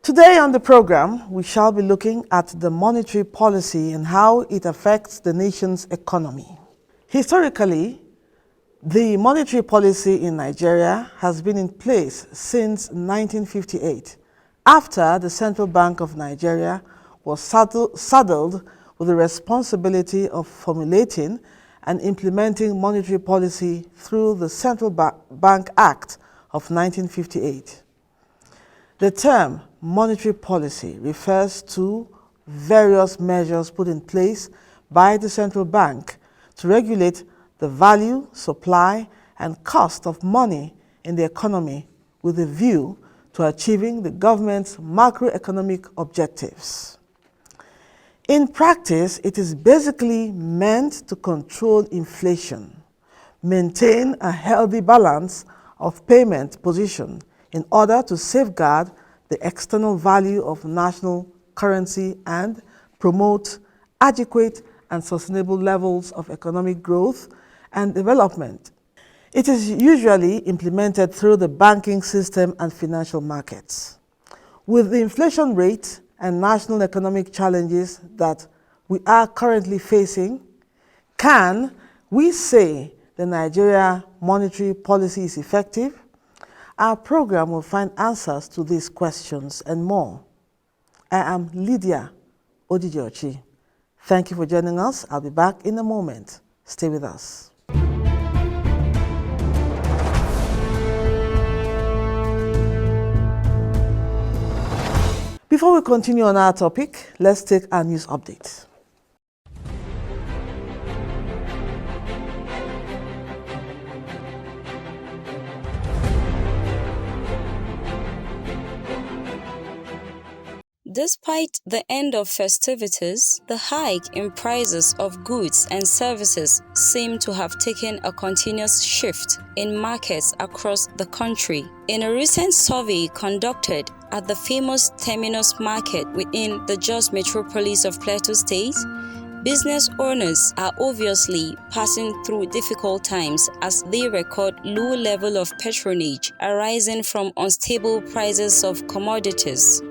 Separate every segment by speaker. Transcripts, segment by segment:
Speaker 1: Today on the program, we shall be looking at the monetary policy and how it affects the nation's economy. Historically, the monetary policy in Nigeria has been in place since 1958, after the Central Bank of Nigeria was saddled with the responsibility of formulating and implementing monetary policy through the Central Bank Act of 1958. The term monetary policy refers to various measures put in place by the central bank to regulate the value, supply, and cost of money in the economy with a view to achieving the government's macroeconomic objectives. In practice, it is basically meant to control inflation, maintain a healthy balance of payment position in order to safeguard the external value of national currency and promote adequate and sustainable levels of economic growth and development. It is usually implemented through the banking system and financial markets. With the inflation rate and national economic challenges that we are currently facing, can we say the Nigeria monetary policy is effective? Our program will find answers to these questions and more. I am Lydia Odijochi. Thank you for joining us. I'll be back in a moment. Stay with us. Before we continue on our topic, let's take our news update.
Speaker 2: Despite the end of festivities, the hike in prices of goods and services seem to have taken a continuous shift in markets across the country. In a recent survey conducted at the famous Terminus Market within the Jos Metropolis of Plateau State, business owners are obviously passing through difficult times as they record low level of patronage arising from unstable prices of commodities.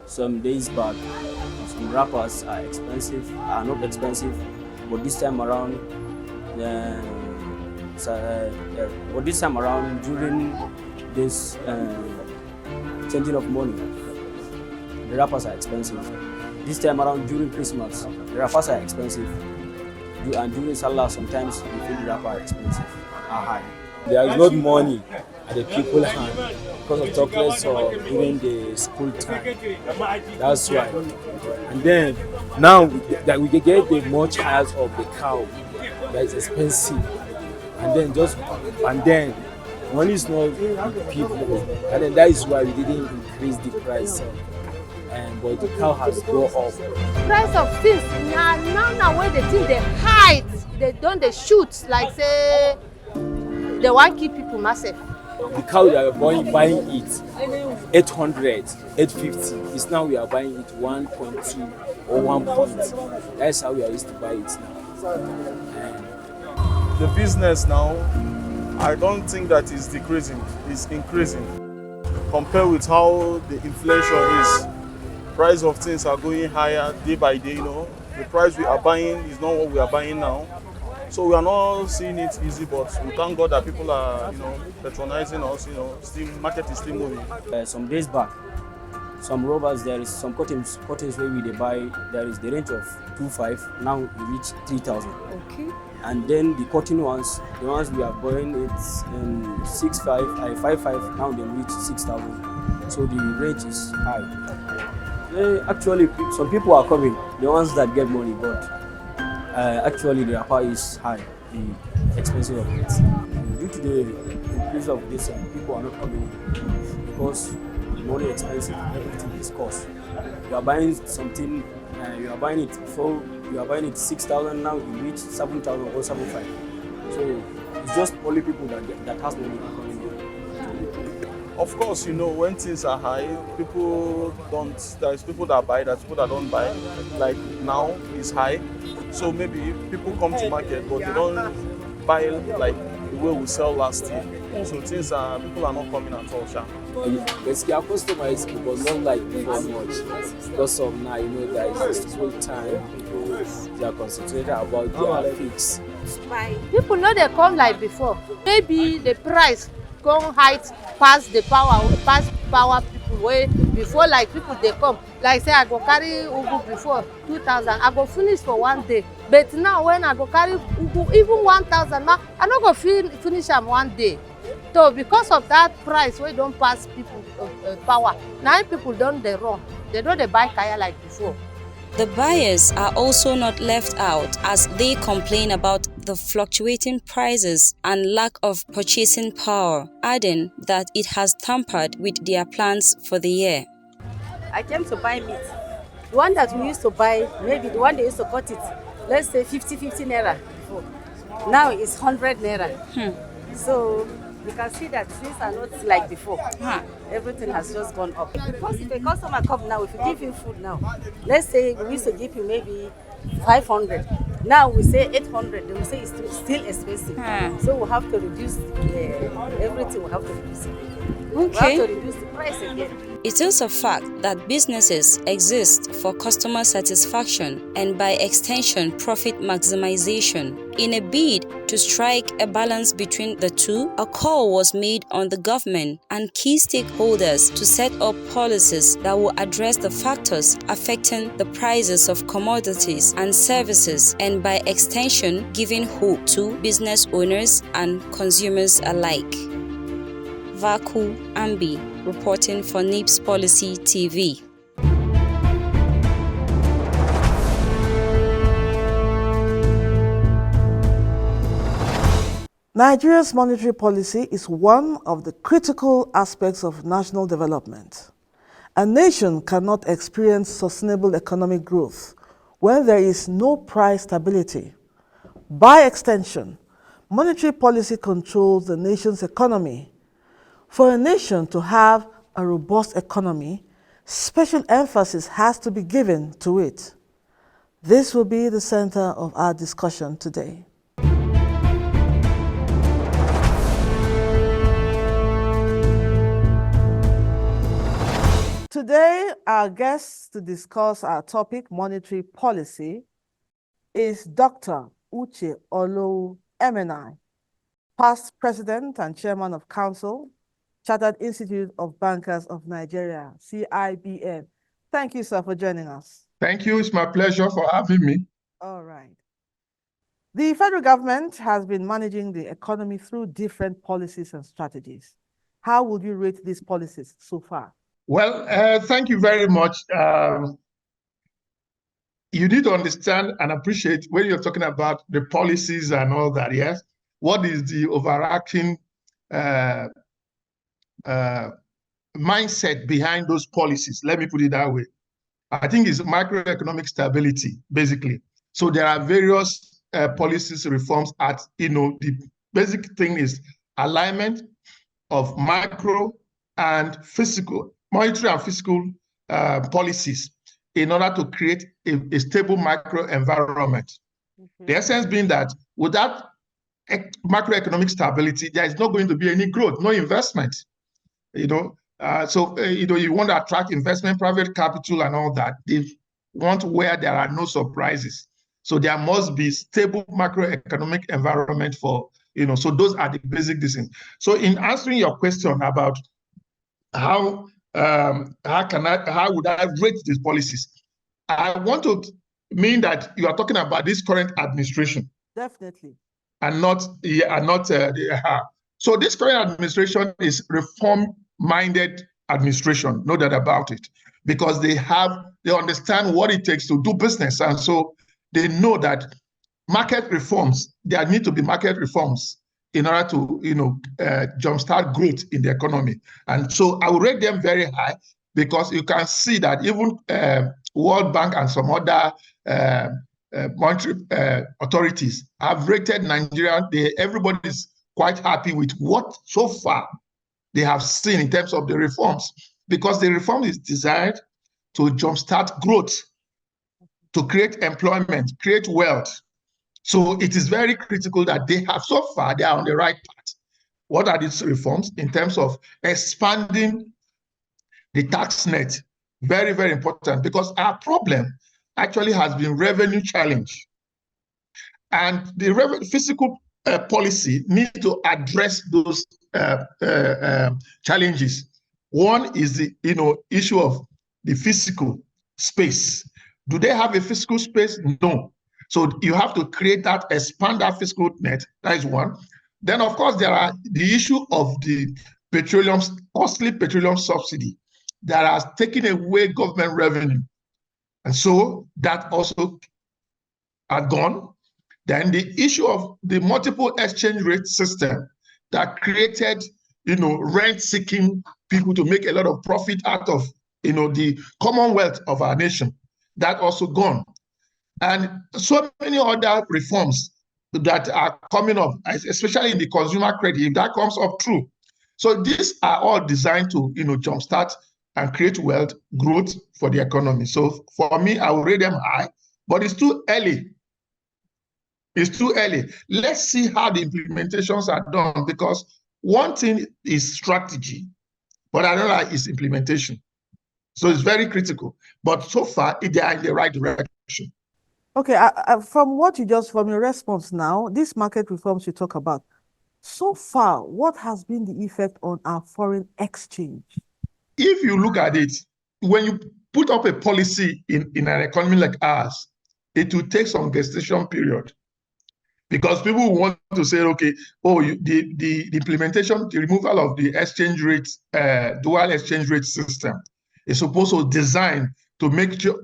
Speaker 3: Some days back, some wrappers are not expensive, but this time around, during this changing of money, the wrappers are expensive. This time around during Christmas, the wrappers are expensive, and during Salah sometimes you feel the wrappers are expensive, are high.
Speaker 4: There is not money at the people's hand because of chocolates or during the school time. That's why. And then now that we get the much higher of the cow that is expensive. And then money is not with people. And then that is why we didn't increase the price. But the cow has gone up.
Speaker 5: Price of things now when they think they hide, they shoot like say they want to keep people massive.
Speaker 4: The cow that we're buying it 800, 850. It's now we are buying it 1.2 or 1 point. That's how we are used to buy it now.
Speaker 6: The business now, I don't think that is decreasing, it's increasing. Compared with how the inflation is, price of things are going higher day by day, you know. The price we are buying is not what we are buying now. So we are not seeing it easy, but we thank God that people are, you know, patronizing us, you know, still market is still moving.
Speaker 3: Some days back, some robbers, there is some cottons where we they buy, there is the range of 2.5, now we reach 3,000.
Speaker 2: Okay.
Speaker 3: And then the cotton ones, the ones we are buying, it's 6.5, 5.5, now they reach 6,000. So the range is high. Actually, some people are coming, the ones that get money, but actually the upper is high, the expensive of it. Due to the increase of this, people are not coming because money expensive, everything is cost. You are buying something, you are buying it before, you are buying it 6,000, now you reach 7,000 or 7,500. So it's just only people that has money coming here.
Speaker 6: Of course, you know, when things are high, people don't, there's people that buy, there's people that don't buy. Like now, it's high. So maybe people come to market, but they don't buy like the way we sell last year. So things are, people are not coming at all, Sha.
Speaker 4: Basically, our customer is people not like before much. Because of now, you know, there is this full time, people they are concentrated about their fix.
Speaker 5: People know they come like before. Maybe the price come height pass power people way before, like people they come. Like say I go carry ugu before 2,000, I go finish for one day. But now when I go carry ugu, even 1,000 now, I not go finish am one day. So because of that price, we don't pass people power. Now people don't they run. They don't they buy kaya like before.
Speaker 2: The buyers are also not left out as they complain about the fluctuating prices and lack of purchasing power, adding that it has tampered with their plans for the year.
Speaker 7: I came to buy meat. The one that we used to buy, maybe the one they used to cut it, let's say 50 naira before. Now it's 100 naira. So you can see that things are not like before. Everything has just gone up. Because if a customer comes now, if you give him food now, let's say we used to give him maybe 500. Now we say 800, then we say it's still expensive. So we have to reduce everything, we have to reduce it. We have to reduce the price again.
Speaker 2: It is a fact that businesses exist for customer satisfaction and by extension profit maximization. In a bid to strike a balance between the two, a call was made on the government and key stakeholders to set up policies that will address the factors affecting the prices of commodities and services and by extension giving hope to business owners and consumers alike. Vaku Ambi, reporting for NIPSS Policy TV.
Speaker 1: Nigeria's monetary policy is one of the critical aspects of national development. A nation cannot experience sustainable economic growth when there is no price stability. By extension, monetary policy controls the nation's economy. For a nation to have a robust economy, special emphasis has to be given to it. This will be the center of our discussion today. Today, our guest to discuss our topic, monetary policy, is Dr. Uche Olowu Emenai, past president and chairman of council, Chartered Institute of Bankers of Nigeria, CIBN. Thank you, sir, for joining us.
Speaker 8: Thank you. It's my pleasure for having me.
Speaker 1: All right. The federal government has been managing the economy through different policies and strategies. How would you rate these policies so far?
Speaker 8: Well, thank you very much. You need to understand and appreciate when you're talking about the policies and all that, yes? What is the overarching mindset behind those policies? Let me put it that way. I think it's macroeconomic stability, basically. So there are various policies, reforms at, the basic thing is alignment of micro and fiscal, monetary and fiscal policies in order to create a stable macro environment. The essence being that without macroeconomic stability, there is not going to be any growth, no investment. You know, you want to attract investment, private capital, and all that. They want where there are no surprises. So there must be stable macroeconomic environment for, so those are the basic things. So in answering your question about how would I rate these policies, I want to mean that you are talking about this current administration.
Speaker 1: Definitely.
Speaker 8: And not. So this current administration is reform-minded administration, no doubt about it, because they understand what it takes to do business, and so they know that market reforms, there need to be market reforms in order to, jumpstart growth in the economy. And so I would rate them very high because you can see that even World Bank and some other monetary authorities have rated Nigeria. Everybody is quite happy with what so far they have seen in terms of the reforms, because the reform is designed to jumpstart growth, to create employment, create wealth. So it is very critical that they are on the right path. What are these reforms? In terms of expanding the tax net, very, very important, because our problem actually has been revenue challenge. And the fiscal policy needs to address those challenges. One is the issue of the fiscal space. Do they have a fiscal space? No. So you have to create that, expand that fiscal net. That is one. Then, of course, there are the issue of the costly petroleum subsidy that has taken away government revenue. And so that also are gone. Then the issue of the multiple exchange rate system that created, rent-seeking people to make a lot of profit out of, the commonwealth of our nation, that also gone. And so many other reforms that are coming up, especially in the consumer credit, if that comes up true. So these are all designed to, jumpstart and create wealth, growth for the economy. So for me, I will rate them high, but it's too early. It's too early. Let's see how the implementations are done, because one thing is strategy, but another is implementation. So it's very critical. But so far, they are in the right direction.
Speaker 1: Okay, from your response now, these market reforms you talk about, so far, what has been the effect on our foreign exchange?
Speaker 8: If you look at it, when you put up a policy in an economy like ours, it will take some gestation period. Because people want to say, okay, the implementation, the removal of the exchange rate, dual exchange rate system is supposed to design to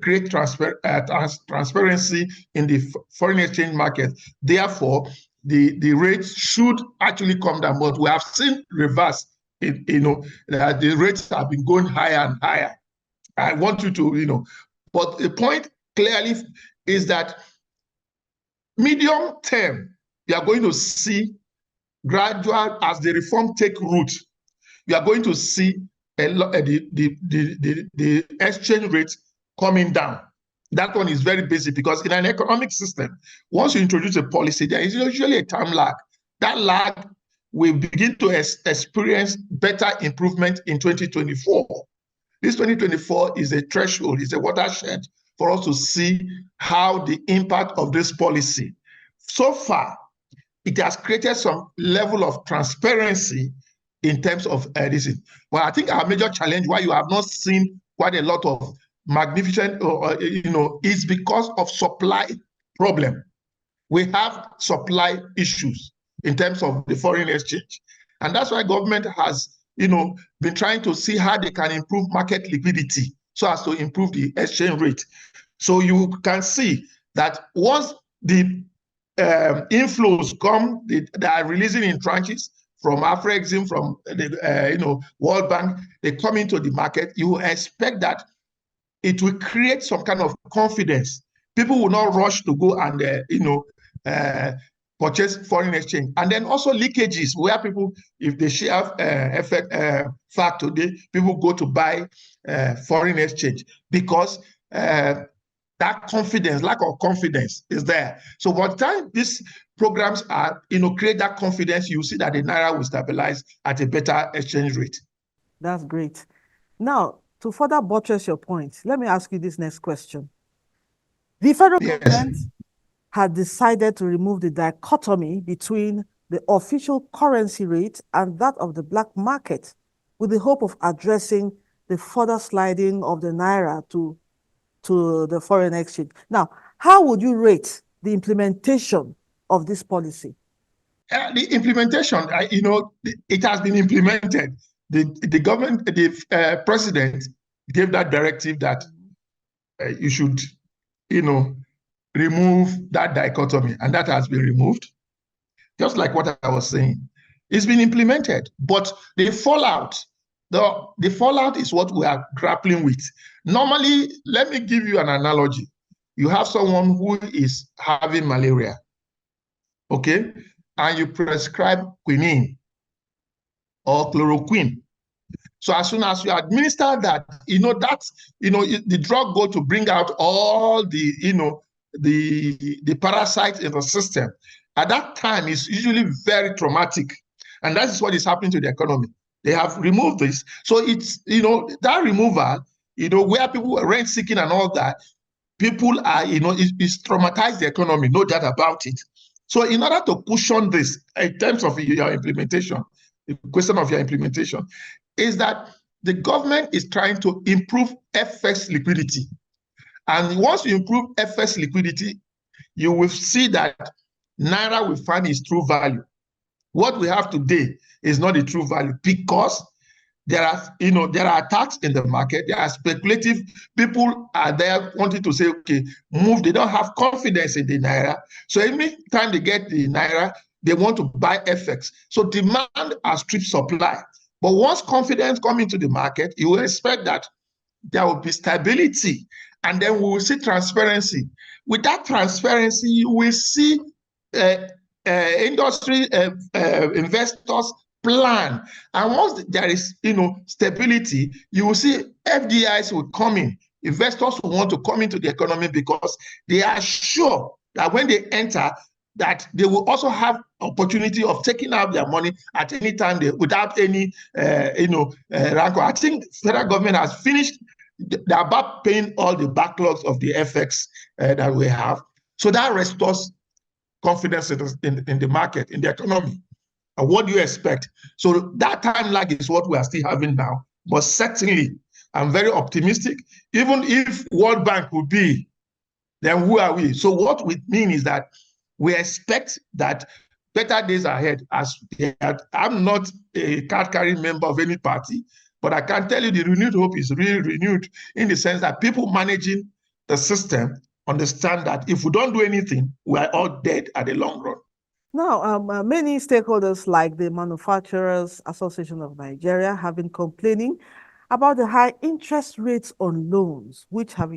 Speaker 8: create transparency in the foreign exchange market. Therefore, the rates should actually come down. But we have seen reverse. The rates have been going higher and higher. I want you to, but the point clearly is that medium term, you are going to see gradual, as the reform take root, you are going to see the exchange rate coming down. That one is very basic, because in an economic system, once you introduce a policy, there is usually a time lag. That lag will begin to experience better improvement in 2024. This 2024 is a threshold, is a watershed for us to see how the impact of this policy. So far, it has created some level of transparency in terms of this. But I think our major challenge, why you have not seen quite a lot of magnificent, is because of supply problem. We have supply issues in terms of the foreign exchange. And that's why government has, been trying to see how they can improve market liquidity so as to improve the exchange rate. So you can see that once the inflows come, they are releasing in tranches from Afrexim, from the World Bank, they come into the market, you expect that it will create some kind of confidence. People will not rush to go and purchase foreign exchange, and then also leakages where people, if they share fact today, people go to buy foreign exchange because that confidence, lack of confidence is there. So by the time these programs are, create that confidence, you see that the naira will stabilize at a better exchange rate.
Speaker 1: That's great. Now, to further buttress your point, let me ask you this next question. The federal government had decided to remove the dichotomy between the official currency rate and that of the black market with the hope of addressing the further sliding of the naira to the foreign exchange. Now, how would you rate the implementation of this policy?
Speaker 8: The implementation, it has been implemented. The government, the president gave that directive that you should, remove that dichotomy, and that has been removed. Just like what I was saying, it's been implemented, but the fallout is what we are grappling with. Normally, let me give you an analogy. You have someone who is having malaria, okay, and you prescribe quinine or chloroquine. So as soon as you administer that, the drug go to bring out all the, the parasites in the system. At that time, it's usually very traumatic. And that is what is happening to the economy. They have removed this. So it's, that removal, where people were rent seeking and all that, people are, it's traumatized the economy, no doubt about it. So in order to cushion this, in terms of your implementation, the question of your implementation, is that the government is trying to improve FX liquidity. And once you improve FX liquidity, you will see that Naira will find its true value. What we have today is not the true value because there are, there are attacks in the market. There are speculative people are there wanting to say, okay, move. They don't have confidence in the Naira. So every time they get the Naira, they want to buy FX. So demand outstrips supply. But once confidence comes into the market, you will expect that there will be stability, and then we will see transparency. With that transparency, you will see industry investors plan. And once there is, stability, you will see FDIs will come in. Investors will want to come into the economy because they are sure that when they enter, that they will also have opportunity of taking out their money at any time without any, rancor. I think federal government has finished. They're about paying all the backlogs of the FX that we have. So that restores confidence in the market, in the economy. And what do you expect? So that time lag is what we are still having now. But certainly, I'm very optimistic. Even if World Bank will be, then who are we? So what we mean is that we expect that better days ahead. I'm not a card-carrying member of any party, but I can tell you the renewed hope is really renewed in the sense that people managing the system understand that if we don't do anything, we are all dead at the long run.
Speaker 1: Now, many stakeholders like the Manufacturers Association of Nigeria have been complaining about the high interest rates on loans, which have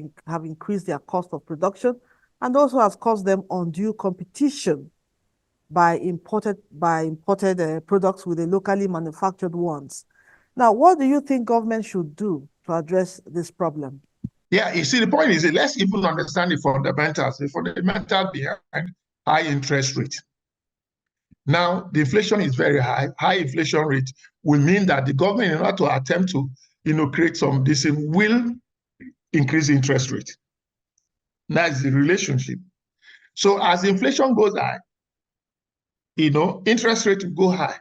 Speaker 1: increased their cost of production and also has caused them undue competition by imported products with the locally manufactured ones. Now, what do you think government should do to address this problem?
Speaker 8: Yeah, you see, the point is, let's even understand the fundamentals behind high interest rate. Now, the inflation is very high. High inflation rate will mean that the government, in order to attempt to, create some discipline, will increase interest rate. That's the relationship. So as inflation goes high, interest rate will go high.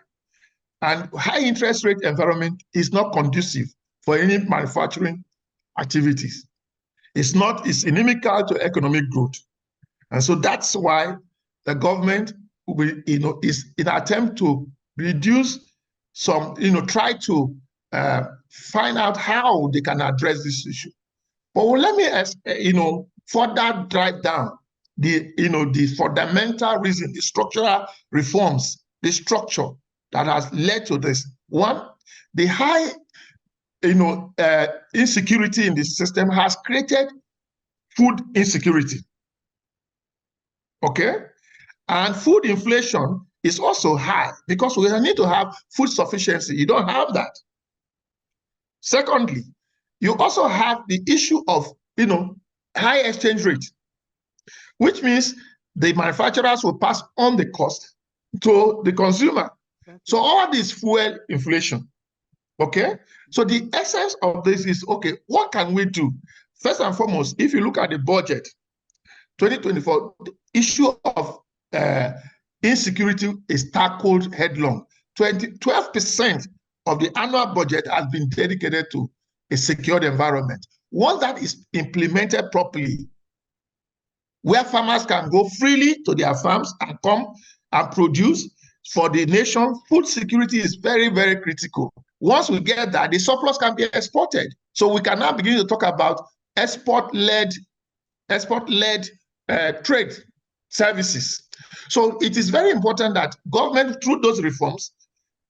Speaker 8: And high interest rate environment is not conducive for any manufacturing activities. It's inimical to economic growth. And so that's why the government will, is in an attempt to reduce some, try to find out how they can address this issue. But let me, further drive down the fundamental reason, the structural reforms, the structure that has led to this. One, the high, insecurity in the system has created food insecurity. Okay? And food inflation is also high because we need to have food sufficiency. You don't have that. Secondly, you also have the issue of, high exchange rate, which means the manufacturers will pass on the cost to the consumer. So all this fuel inflation, okay? So the essence of this is, okay, what can we do? First and foremost, if you look at the budget, 2024, the issue of insecurity is tackled headlong. 12% of the annual budget has been dedicated to a secured environment. Once that is implemented properly, where farmers can go freely to their farms and come and produce for the nation, food security is very, very critical. Once we get that, the surplus can be exported. So we can now begin to talk about export-led trade services. So it is very important that government, through those reforms,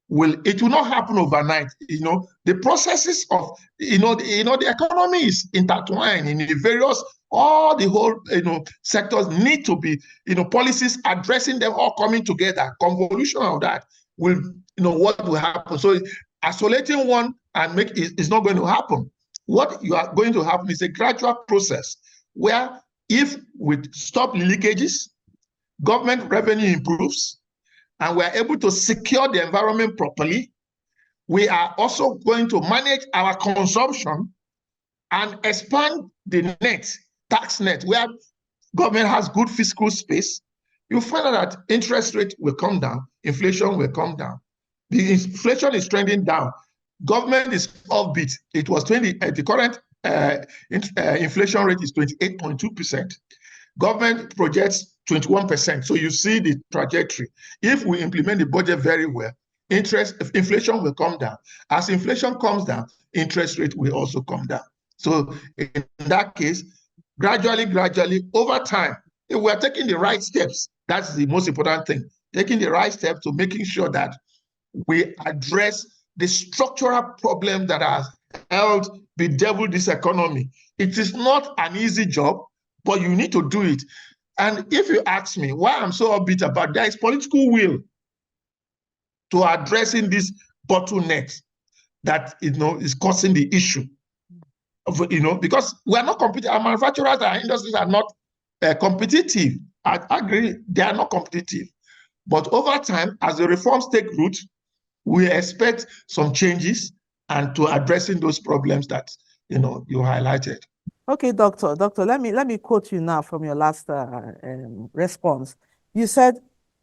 Speaker 8: it will not happen overnight. The processes of, the economy is intertwined in the various, all the whole, sectors need to be, policies addressing them all coming together. Convolution of that will, what will happen. So isolating one and make is not going to happen. What you are going to happen is a gradual process where if we stop leakages, government revenue improves, and we're able to secure the environment properly, we are also going to manage our consumption and expand the tax net, where government has good fiscal space. You'll find out that interest rate will come down, inflation will come down. The inflation is trending down. Government is offbeat. It was the current inflation rate is 28.2%. Government projects 21%. So you see the trajectory. If we implement the budget very well, inflation will come down. As inflation comes down, interest rate will also come down. So in that case, gradually, over time, if we are taking the right steps, that's the most important thing. Taking the right steps to making sure that we address the structural problem that has bedeviled this economy. It is not an easy job, but you need to do it. And if you ask me why I'm so upbeat about, there is political will to addressing this bottleneck that is causing the issue. Because we are not competing. Our manufacturers, our industries are not competitive. I agree, they are not competitive. But over time, as the reforms take root, we expect some changes and to addressing those problems that you highlighted.
Speaker 1: Okay, doctor, let me quote you now from your last response. You said,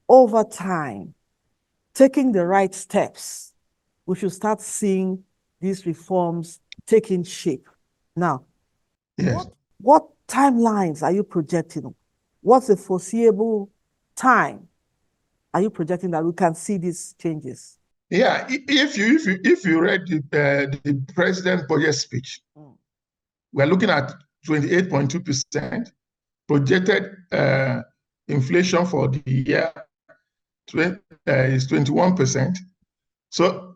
Speaker 1: over time, taking the right steps, we should start seeing these reforms taking shape. Now,
Speaker 8: yes.
Speaker 1: What timelines are you projecting? What's the foreseeable time are you projecting that we can see these changes?
Speaker 8: Yeah, if you read the president's budget speech, we're looking at 28.2% projected inflation for the year is 21%. So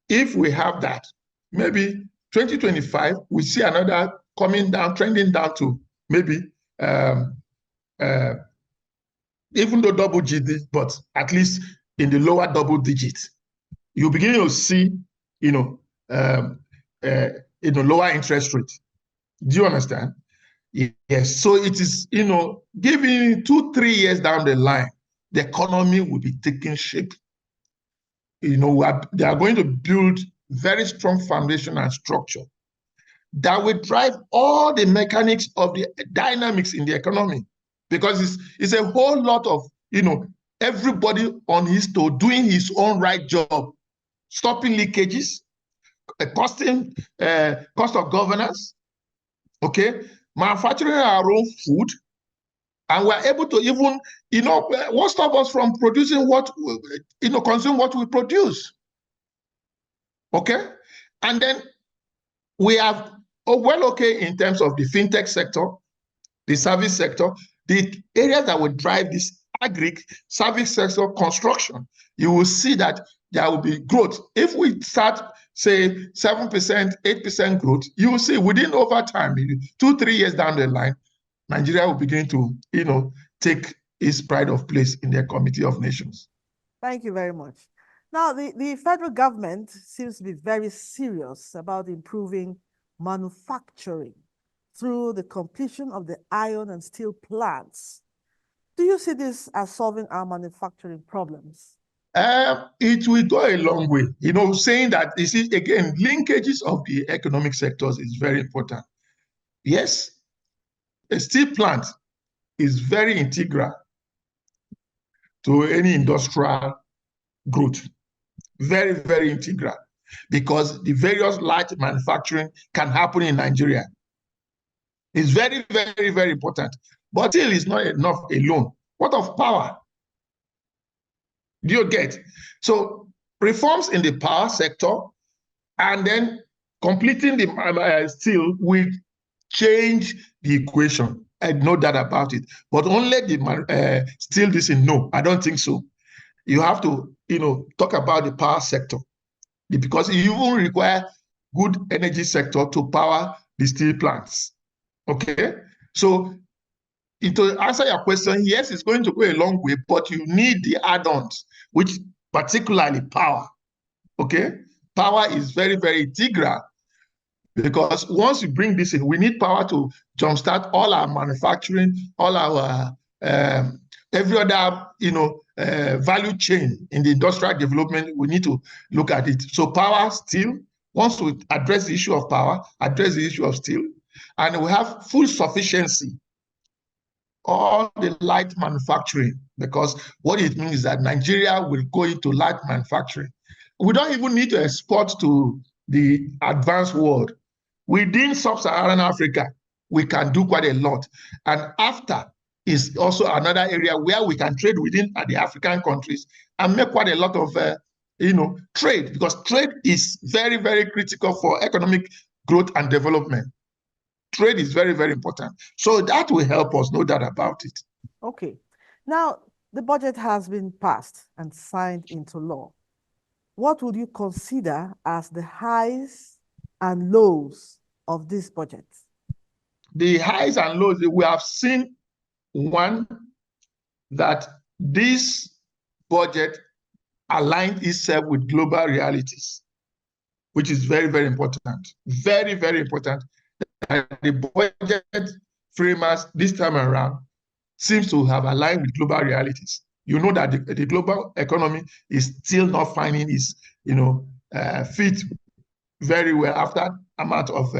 Speaker 8: if we have that, maybe 2025, we see another coming down, trending down to maybe even though double digits, but at least in the lower double digits, you begin to see, lower interest rate. Do you understand? Yes. So it is, giving 2-3 years down the line, the economy will be taking shape. They are going to build very strong foundation and structure that will drive all the mechanics of the dynamics in the economy, because it's a whole lot of, everybody on his toe doing his own right job, stopping leakages, cost of governance, okay, manufacturing our own food, and we're able to even, what stops us from producing consume what we produce, okay? And then we have, in terms of the fintech sector, the service sector, the areas that will drive this service sector construction, you will see that there will be growth. If we start, say, 7%, 8% growth, you will see within over time, 2-3 years down the line, Nigeria will begin to, take, its pride of place in the Committee of Nations.
Speaker 1: Thank you very much. Now, the federal government seems to be very serious about improving manufacturing through the completion of the iron and steel plants. Do you see this as solving our manufacturing problems?
Speaker 8: It will go a long way. Saying that, you see, again, linkages of the economic sectors is very important. Yes, a steel plant is very integral to any industrial growth. Very, very integral, because the various light manufacturing can happen in Nigeria. It's very, very, very important. But still, it's not enough alone. What of power? Do you get? So reforms in the power sector and then completing the steel will change the equation. I know that about it. But only the steel this in, no, I don't think so. You have to, talk about the power sector, because you even require good energy sector to power the steel plants. Okay? So to answer your question, yes, it's going to go a long way, but you need the add-ons, which particularly power. Okay? Power is very, very integral, because once you bring this in, we need power to jumpstart all our manufacturing, all our every other value chain in the industrial development. We need to look at it. So power, steel. Once we address the issue of power, address the issue of steel, and we have full sufficiency, all the light manufacturing, because what it means is that Nigeria will go into light manufacturing. We don't even need to export to the advanced world. Within sub-Saharan Africa, we can do quite a lot. And after is also another area where we can trade within the African countries and make quite a lot of trade, because trade is very, very critical for economic growth and development. Trade is very, very important. So that will help us, no doubt about it.
Speaker 1: Okay. Now, the budget has been passed and signed into law. What would you consider as the highs and lows of this budget?
Speaker 8: The highs and lows, we have seen, one, that this budget aligned itself with global realities, which is very, very important. Very, very important. The budget framers this time around seems to have aligned with global realities. You know that the global economy is still not finding its, feet very well after amount of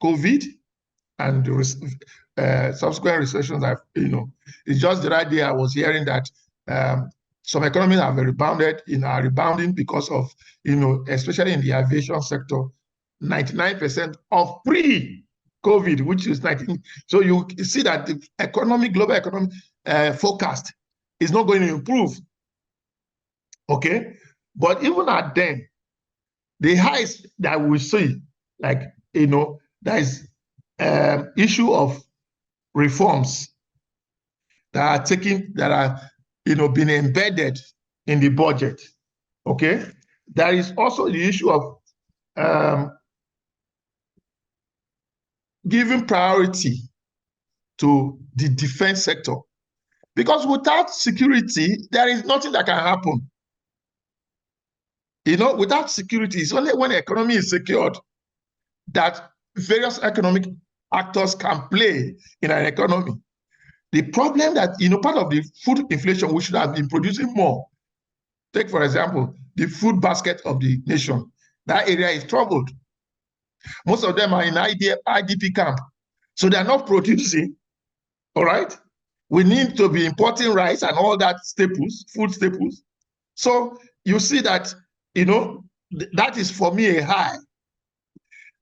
Speaker 8: COVID and subsequent recessions. It's just the right day I was hearing that some economies have rebounded, are rebounding because of, especially in the aviation sector, 99% of pre-COVID, which is 19. So you see that the global economic forecast is not going to improve. Okay? But even at then, the highs that we see, like, there is issue of reforms that are being embedded in the budget. Okay? There is also the issue of giving priority to the defense sector. Because without security, there is nothing that can happen. Without security, it's only when the economy is secured that various economic actors can play in an economy. The problem that, part of the food inflation, we should have been producing more. Take, for example, the food basket of the nation. That area is troubled. Most of them are in IDP camp. So they're not producing, all right? We need to be importing rice and all that staples, food staples. So you see that, that is for me a high.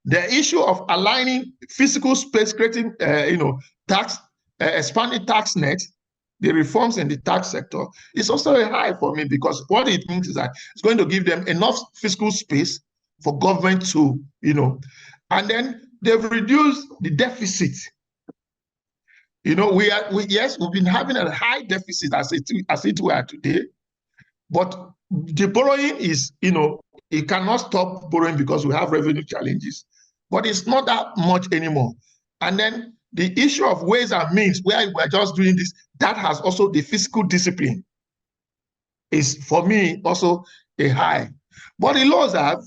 Speaker 8: The issue of aligning physical space, creating, tax, expanding tax net, the reforms in the tax sector is also a high for me, because what it means is that it's going to give them enough fiscal space for government to, and then they've reduced the deficit. Yes, we've been having a high deficit as it were today, but the borrowing is, it cannot stop borrowing because we have revenue challenges, but it's not that much anymore. And then the issue of ways and means, where we're just doing this, that has also the fiscal discipline is, for me, also a high. But the laws have,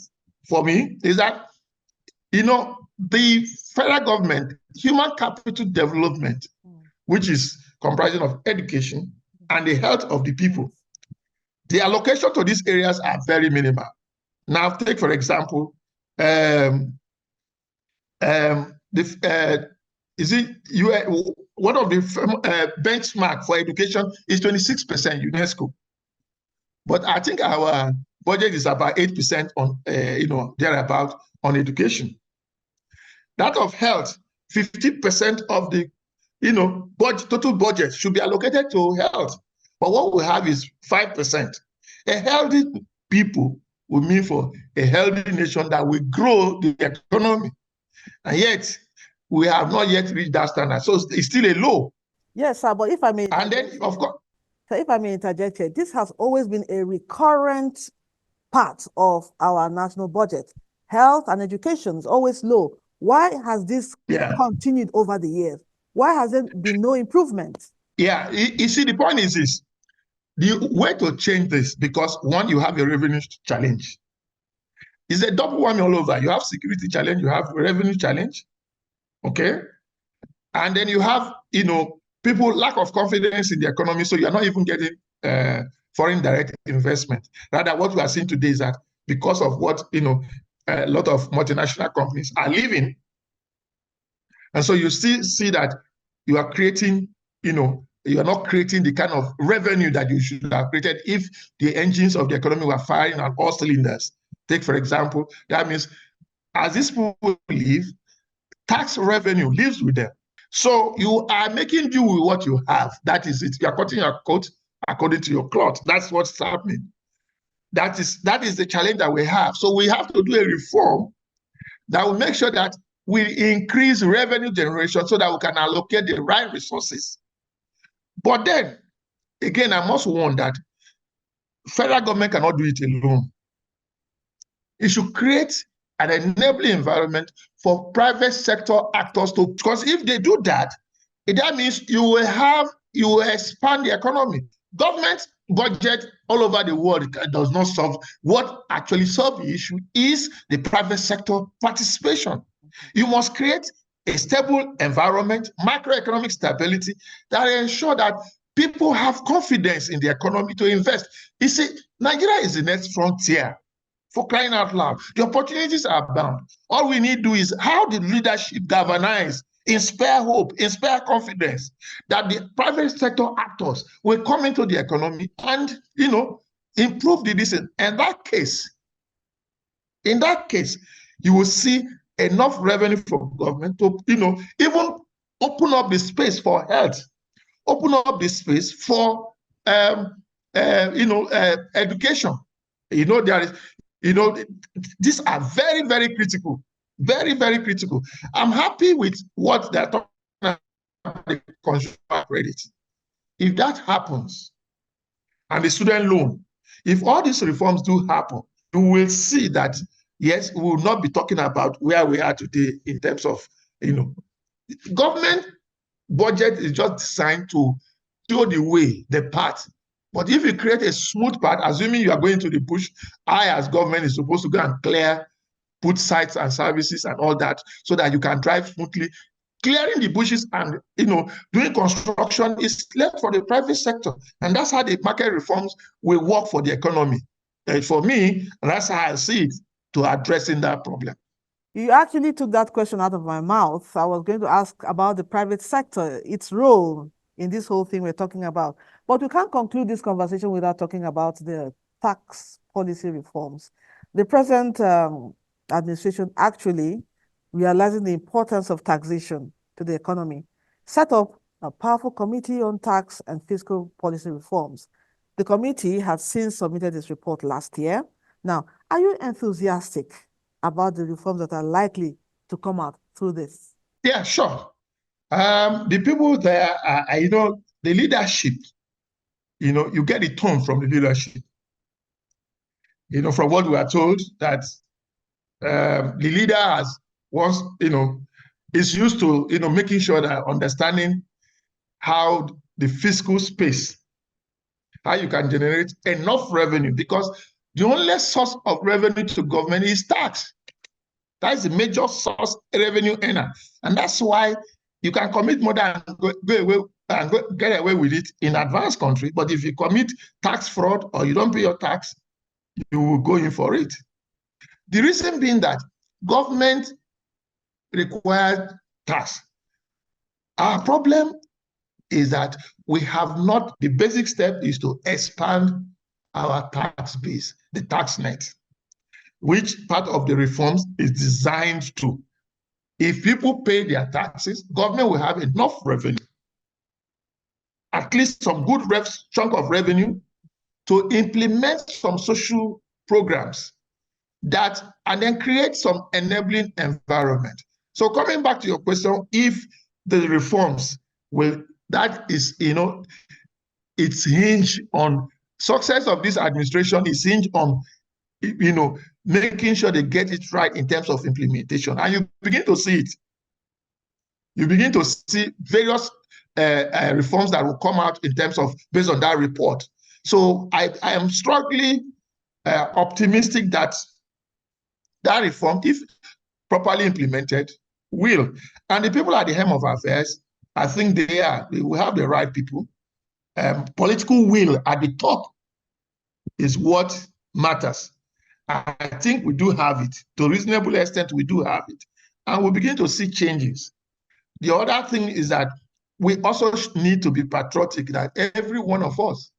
Speaker 8: for me, is that, the federal government, human capital development, which is comprising of education and the health of the people, the allocation to these areas are very minimal. Now, take, for example, one of the benchmark for education is 26% UNESCO. But I think our budget is about 8% on, thereabout on education. That of health, 50% of the, total budget should be allocated to health. But what we have is 5%. A healthy people will mean for a healthy nation that will grow the economy. And yet, we have not yet reached that standard. So it's still a low.
Speaker 1: Yes, sir, but if I may
Speaker 8: And then, of course,
Speaker 1: so if I may interject here, this has always been a recurrent part of our national budget. Health and education is always low. Why has this continued over the years? Why has there been no improvement?
Speaker 8: Yeah, you see, the point is this. The way to change this, because one, you have a revenue challenge. It's a double whammy all over. You have security challenge, you have revenue challenge, okay? And then you have, people lack of confidence in the economy, so you're not even getting foreign direct investment. Rather, what we are seeing today is that because of what, a lot of multinational companies are leaving, and so you still see that you are creating, you are not creating the kind of revenue that you should have created if the engines of the economy were firing on all cylinders. Take, for example, that means as these people leave, tax revenue lives with them. So you are making do with what you have. That is it. You are cutting your coat according to your cloth. That's what's happening. That is the challenge that we have. So we have to do a reform that will make sure that we increase revenue generation so that we can allocate the right resources. But then, again, I must warn that federal government cannot do it alone. It should create an enabling environment for private sector actors to, because if they do that, that means you will expand the economy. Government budget all over the world does not solve. What actually solves the issue is the private sector participation. You must create a stable environment, macroeconomic stability that ensure that people have confidence in the economy to invest. You see, Nigeria is the next frontier. For crying out loud, the opportunities are bound. All we need to do is how the leadership galvanize, inspire hope, inspire confidence that the private sector actors will come into the economy and, improve the decent. In that case, you will see enough revenue from government to, even open up the space for health, open up the space for, education. There is. These are very, very critical, very, very critical. I'm happy with what they're talking about, the consumer credit. If that happens, and the student loan, if all these reforms do happen, you will see that, yes, we will not be talking about where we are today in terms of, government budget is just designed to show the way, the path. But if you create a smooth path, assuming you are going to the bush, I, as government, is supposed to go and put sites and services and all that so that you can drive smoothly. Clearing the bushes and, doing construction is left for the private sector. And that's how the market reforms will work for the economy. For me, that's how I see it to addressing that problem.
Speaker 1: You actually took that question out of my mouth. I was going to ask about the private sector, its role in this whole thing we're talking about. But we can't conclude this conversation without talking about the tax policy reforms. The present administration, actually realizing the importance of taxation to the economy, set up a powerful committee on tax and fiscal policy reforms. The committee has since submitted its report last year. Now, are you enthusiastic about the reforms that are likely to come out through this?
Speaker 8: Yeah, sure. The people there, the leadership, you get the tone from the leadership. From what we are told, that the leader has once, is used to, making sure that understanding how the fiscal space, how you can generate enough revenue, because the only source of revenue to government is tax. That's the major source revenue earner. And that's why you can commit murder and go away and get away with it in advanced country. But if you commit tax fraud or you don't pay your tax, you will go in for it. The reason being that government requires tax. Our problem is that we have not, the basic step is to expand our tax base, the tax net, which part of the reforms is designed to. If people pay their taxes, government will have enough revenue, at least some good chunk of revenue, to implement some social programs that, and then create some enabling environment. So coming back to your question, if the reforms will, that is, it's hinged on, success of this administration is hinged on, making sure they get it right in terms of implementation. And you begin to see it. You begin to see various reforms that will come out in terms of, based on that report. So I am strongly optimistic that that reform, if properly implemented, will. And the people at the helm of affairs, I think they will have the right people. Political will at the top is what matters. I think we do have it. To a reasonable extent, we do have it. And we begin to see changes. The other thing is that we also need to be patriotic, that every one of us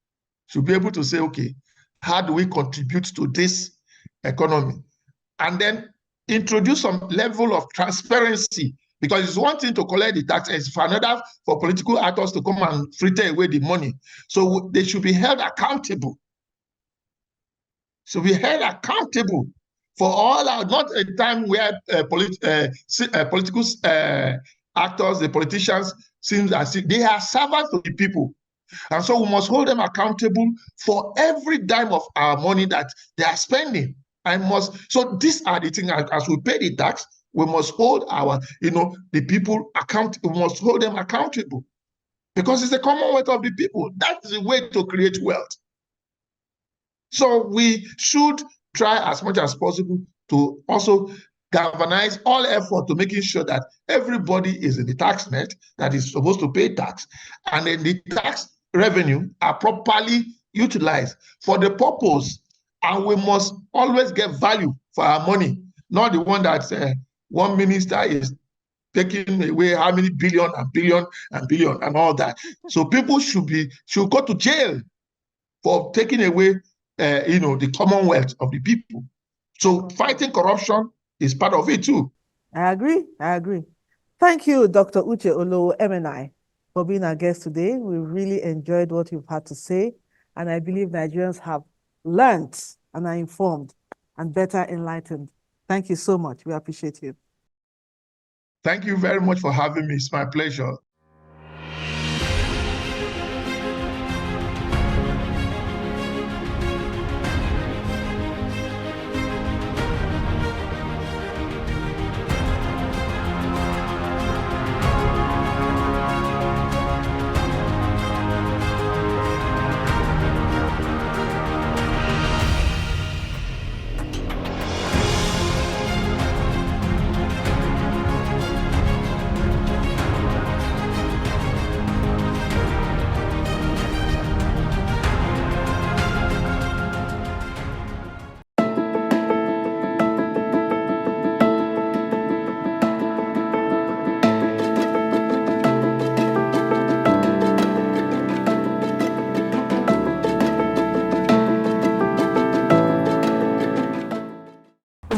Speaker 8: should be able to say, okay, how do we contribute to this economy? And then introduce some level of transparency, because it's one thing to collect the tax, it's for another for political actors to come and fritter away the money. So they should be held accountable. So be held accountable for all our, not a time where political actors, the politicians, seems as if they are servants to the people. And so we must hold them accountable for every dime of our money that they are spending. So these are the things, as we pay the tax, we must hold our, the people accountable. We must hold them accountable, because it's the commonwealth of the people. That's the way to create wealth. So we should try as much as possible to also galvanize all effort to making sure that everybody is in the tax net that is supposed to pay tax, and then the tax revenue are properly utilized for the purpose. And we must always get value for our money, not the one that one minister is taking away how many billion and billion and billion and all that. So people should go to jail for taking away the commonwealth of the people. So fighting corruption is part of it too.
Speaker 1: I agree. Thank you, Dr. Uche Olowo MNI, for being our guest today. We really enjoyed what you've had to say, and I believe Nigerians have learned and are informed and better enlightened. Thank you so much. We appreciate you.
Speaker 8: Thank you very much for having me. It's my pleasure.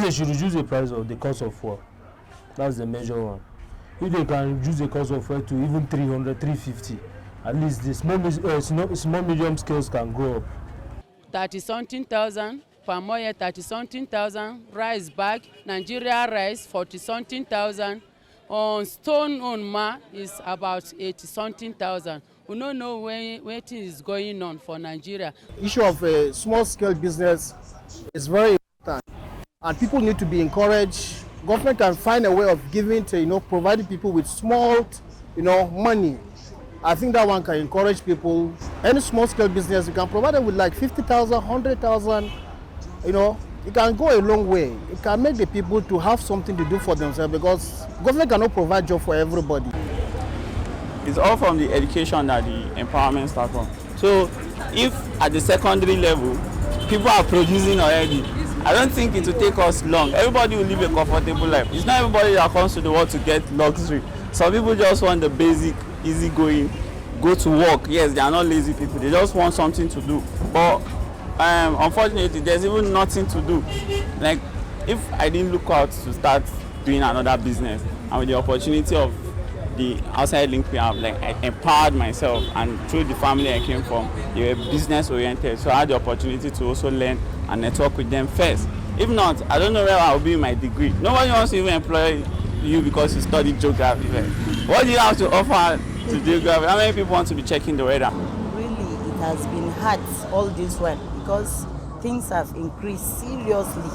Speaker 4: They should reduce the price of the cost of fuel. That's the major one. If they can reduce the cost of fuel to even 300, 350, at least the small medium scales can grow up.
Speaker 9: 30-something thousand, palm oil 30-something thousand, rice bag, Nigeria rice 40-something thousand, on stone on ma is about 80-something thousand. We don't know where it is going on for Nigeria.
Speaker 10: Issue of small scale business is very important, and people need to be encouraged government can find a way of giving to, providing people with small, money. I think that one can encourage people. Any small scale business, you can provide them with like 50,000, 100,000, it can go a long way. It can make the people to have something to do for themselves, because government cannot provide job for everybody.
Speaker 11: It's all from the education that the empowerment starts from. So if at the secondary level, people are producing already, I don't think it will take us long. Everybody will live a comfortable life. It's not everybody that comes to the world to get luxury. Some people just want the basic, easy going, go to work. Yes, they are not lazy people. They just want something to do. But unfortunately, there's even nothing to do. Like, if I didn't look out to start doing another business, and with the opportunity of the outside link we have, like, I empowered myself, and through the family I came from, they were business oriented, so I had the opportunity to also learn and network with them first. If not, I don't know where I'll be in my degree. Nobody wants to even employ you because you studied geography. Like, what do you have to offer to geography? How many people want to be checking the weather?
Speaker 12: Really, it has been hard all this while, because things have increased seriously.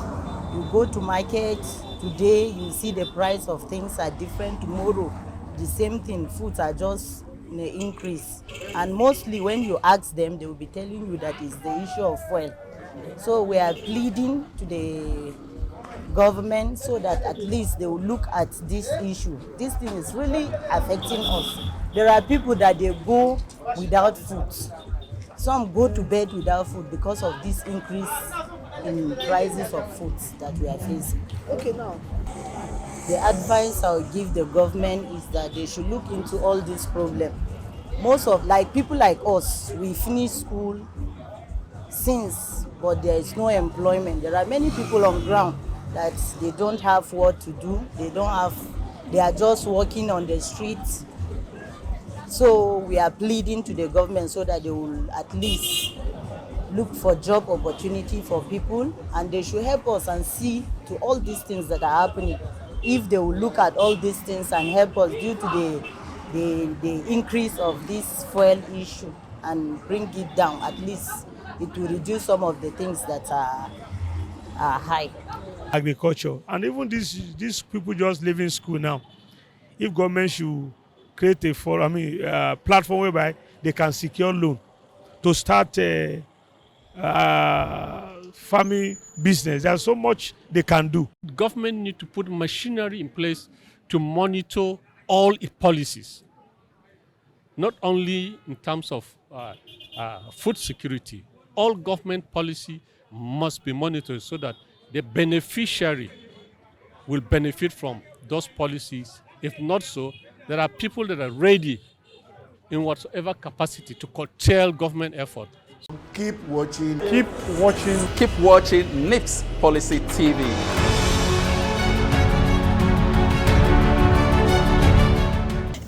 Speaker 12: You go to market today, you see the price of things are different. Tomorrow, the same thing, foods are just in an increase. And mostly when you ask them, they will be telling you that it's the issue of fuel. So we are pleading to the government so that at least they will look at this issue. This thing is really affecting us. There are people that they go without food. Some go to bed without food because of this increase in prices of foods that we are facing.
Speaker 1: Okay, now.
Speaker 12: The advice I would give the government is that they should look into all this problem. Most of, like, people like us, we finish school since, but there is no employment. There are many people on ground that they don't have what to do. They are just walking on the streets. So we are pleading to the government so that they will at least look for job opportunity for people, and they should help us and see to all these things that are happening. If they will look at all these things and help us due to the increase of this fuel issue and bring it down, at least it will reduce some of the things that are high.
Speaker 13: Agriculture, and even these people just leaving school now. If government should create a platform whereby they can secure loan to start farming business, there's so much they can do.
Speaker 14: Government need to put machinery in place to monitor all its policies, not only in terms of food security. All government policy must be monitored so that the beneficiary will benefit from those policies. If not so, there are people that are ready in whatever capacity to curtail government effort.
Speaker 8: Keep watching.
Speaker 13: Keep watching.
Speaker 15: Keep watching NIPSS Policy TV.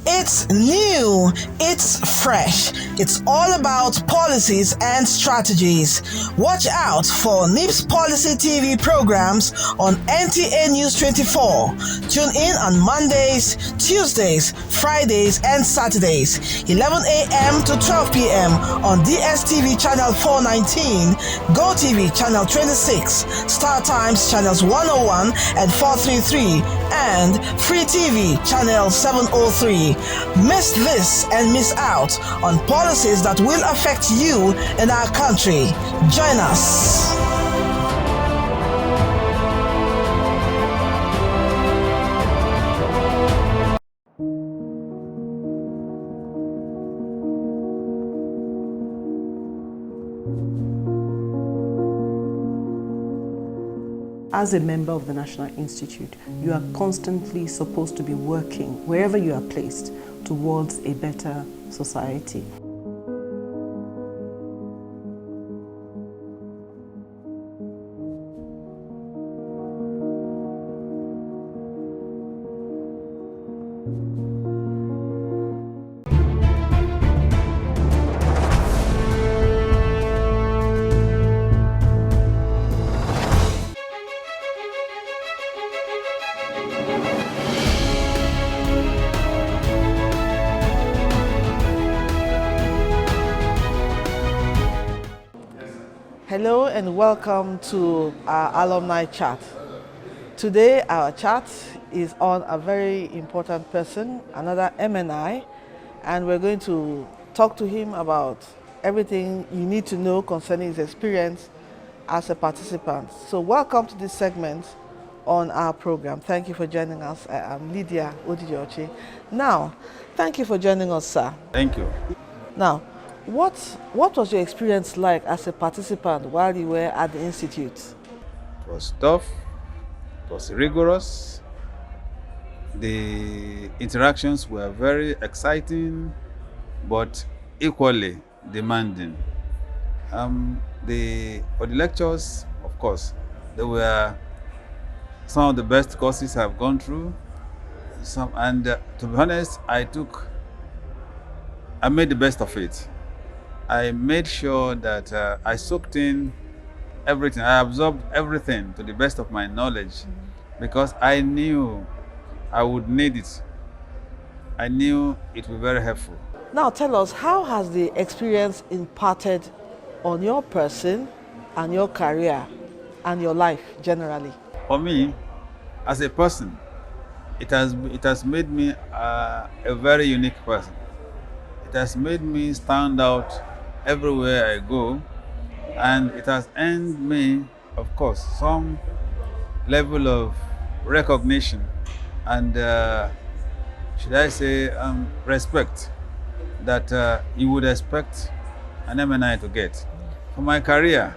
Speaker 1: It's new, it's fresh, it's all about policies and strategies. Watch out for NIPSS Policy TV programs on NTA News 24. Tune in on Mondays, Tuesdays, Fridays, and Saturdays, 11 a.m. to 12 p.m. on DSTV Channel 419, GoTV Channel 26, Star Times Channels 101 and 433, and Free TV Channel 703. Miss this and miss out on policies that will affect you and our country. Join us.
Speaker 16: As a member of the National Institute, you are constantly supposed to be working, wherever you are placed, towards a better society.
Speaker 1: Hello and welcome to our alumni chat. Today our chat is on a very important person, another MNI, and we're going to talk to him about everything you need to know concerning his experience as a participant. So welcome to this segment on our program. Thank you for joining us. I'm Lydia Odidiochi. Now, thank you for joining us, sir.
Speaker 17: Thank you.
Speaker 1: Now, what was your experience like as a participant while you were at the Institute?
Speaker 17: It was tough, it was rigorous. The interactions were very exciting, but equally demanding. For the lectures, of course, they were some of the best courses I've gone through. To be honest, I made the best of it. I made sure that I soaked in everything. I absorbed everything to the best of my knowledge because I knew I would need it. I knew it would be very helpful.
Speaker 1: Now tell us, how has the experience imparted on your person and your career and your life generally?
Speaker 17: For me, as a person, it has made me a very unique person. It has made me stand out everywhere I go, and it has earned me, of course, some level of recognition and should I say respect that you would expect an MNI to get. For my career,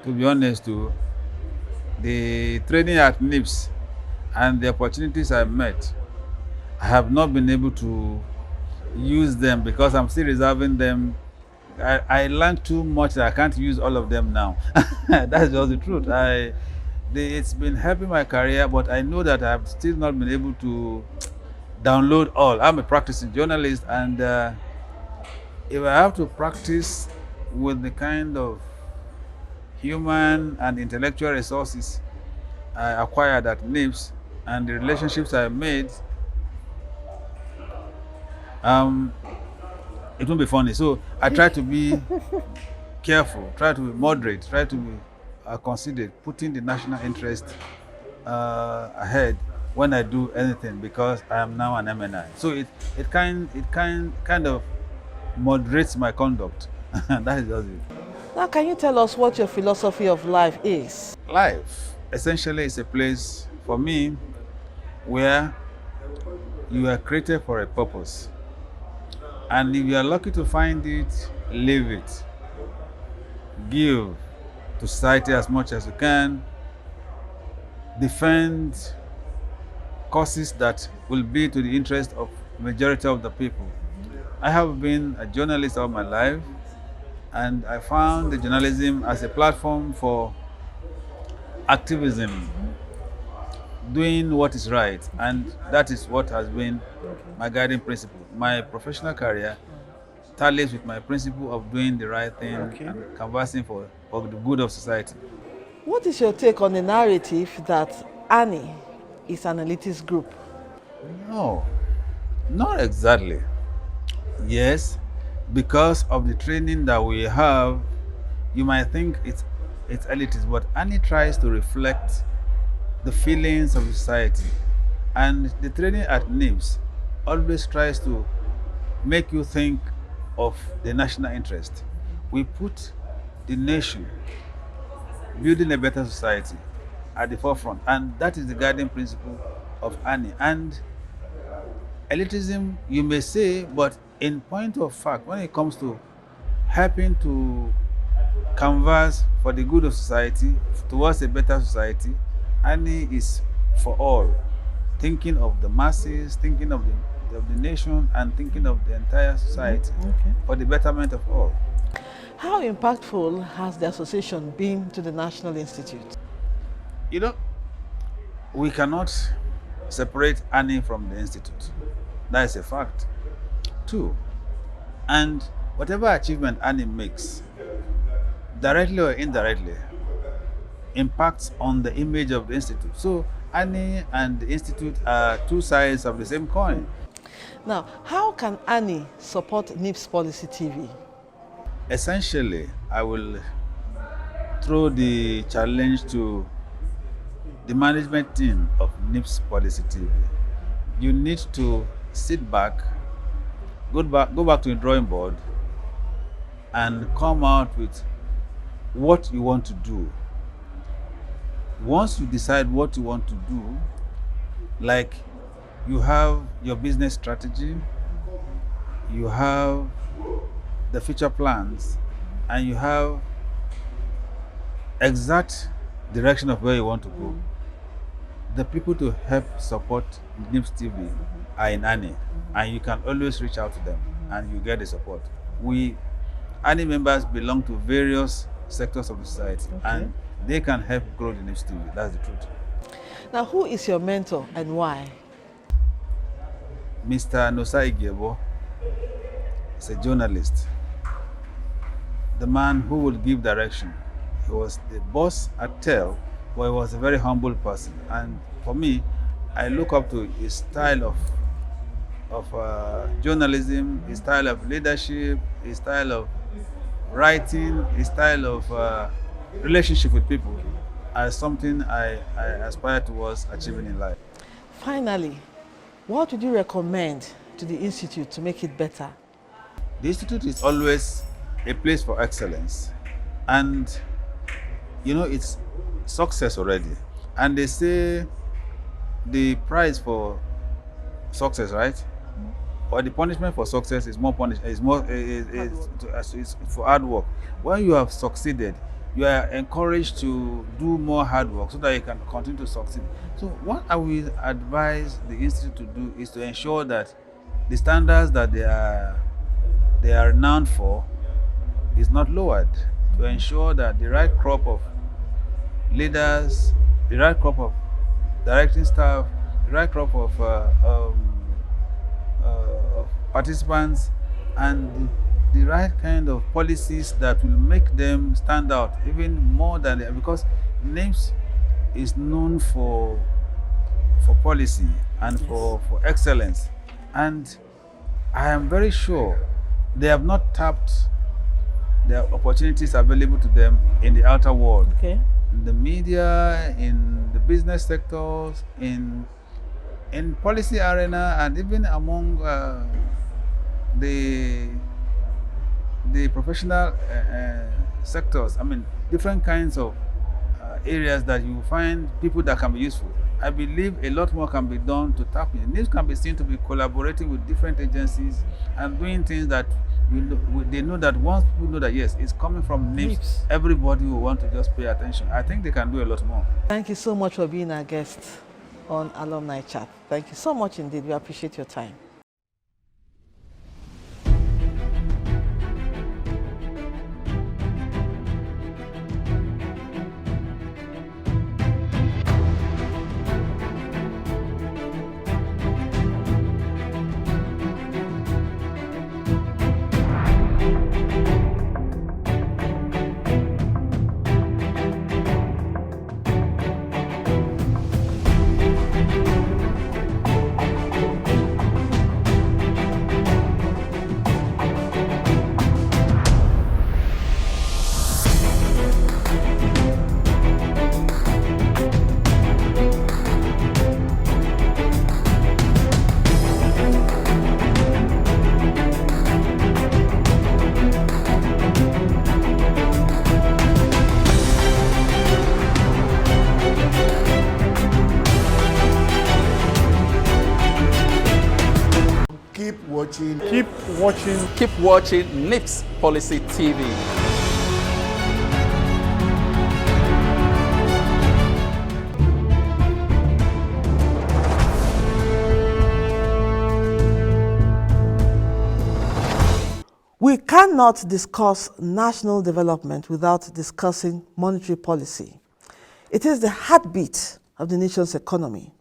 Speaker 17: to be honest, the training at NIPSS and the opportunities I met, I have not been able to use them because I'm still reserving them. I learned too much that I can't use all of them now. That's just the truth. It's been helping my career, but I know that I've still not been able to download all. I'm a practicing journalist, and if I have to practice with the kind of human and intellectual resources I acquired at NIPSS and the relationships I made, it won't be funny. So I try to be careful, try to be moderate, try to be considered, putting the national interest ahead when I do anything, because I am now an MNI. So it kind of moderates my conduct. That is just it.
Speaker 1: Now, can you tell us what your philosophy of life is?
Speaker 17: Life essentially is a place for me where you are created for a purpose. And if you are lucky to find it, live it. Give to society as much as you can. Defend causes that will be to the interest of majority of the people. I have been a journalist all my life, and I found the journalism as a platform for activism, doing what is right, and that is what has been my guiding principle. My professional career tallies with my principle of doing the right thing and canvassing for the good of society.
Speaker 1: What is your take on the narrative that Annie is an elitist group?
Speaker 17: No, not exactly. Yes, because of the training that we have, you might think it's elitist, but Annie tries to reflect the feelings of society. And the training at NIPSS always tries to make you think of the national interest. We put the nation, building a better society, at the forefront, and that is the guiding principle of Annie. And elitism, you may say, but in point of fact, when it comes to helping to canvass for the good of society, towards a better society, Annie is for all, thinking of the masses, thinking of the nation, and thinking of the entire society for the betterment of all.
Speaker 1: How impactful has the association been to the National Institute?
Speaker 17: You know, we cannot separate Annie from the Institute. That is a fact. Two, and whatever achievement Annie makes, directly or indirectly, impacts on the image of the Institute. So Annie and the Institute are two sides of the same coin.
Speaker 1: Now, how can Annie support NIPSS Policy TV?
Speaker 17: Essentially, I will throw the challenge to the management team of NIPSS Policy TV, you need to sit back, go back to the drawing board, and come out with what you want to do. Once you decide what you want to do, like you have your business strategy, you have the future plans, and you have exact direction of where you want to go, the people to help support NIPSS TV are in ANI, and you can always reach out to them and you get the support. ANI members belong to various sectors of the society, and they can help grow the NIPSS TV. That's the truth.
Speaker 1: Now, who is your mentor and why?
Speaker 17: Mr. Nosa Igebo is a journalist, the man who will give direction. He was the boss at TEL, but he was a very humble person. And for me, I look up to his style of journalism, his style of leadership, his style of writing, his style of relationship with people as something I aspire towards achieving in life.
Speaker 1: Finally, what would you recommend to the Institute to make it better?
Speaker 17: The Institute is always a place for excellence, and you know, it's success already. And they say the prize for success, right? Or the punishment for success is more is for hard work. When you have succeeded, you are encouraged to do more hard work so that you can continue to succeed. So what I will advise the Institute to do is to ensure that the standards that they are renowned for is not lowered, to ensure that the right crop of leaders, the right crop of directing staff, the right crop of participants, and the right kind of policies that will make them stand out even more than they, because NIPSS is known for policy and for excellence, and I am very sure they have not tapped the opportunities available to them in the outer world, in the media, in the business sectors, in policy arena, and even among the professional sectors. I mean, different kinds of areas that you find people that can be useful. I believe a lot more can be done to tap in. NIPSS can be seen to be collaborating with different agencies and doing things that they know that once people know that yes, it's coming from NIPSS, everybody will want to just pay attention. I think they can do a lot more.
Speaker 1: Thank you so much for being our guest on Alumni Chat. Thank you so much indeed. We appreciate your time.
Speaker 15: Keep watching NIPSS Policy TV.
Speaker 1: We cannot discuss national development without discussing monetary policy. It is the heartbeat of the nation's economy.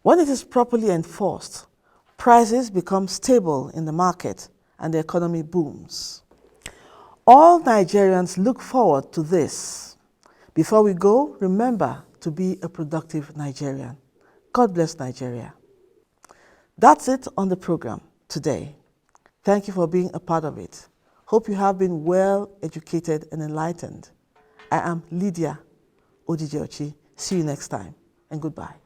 Speaker 1: When it is properly enforced, prices become stable in the market and the economy booms. All Nigerians look forward to this. Before we go, remember to be a productive Nigerian. God bless Nigeria. That's it on the program today. Thank you for being a part of it. Hope you have been well educated and enlightened. I am Lydia Odijeochi. See you next time, and goodbye.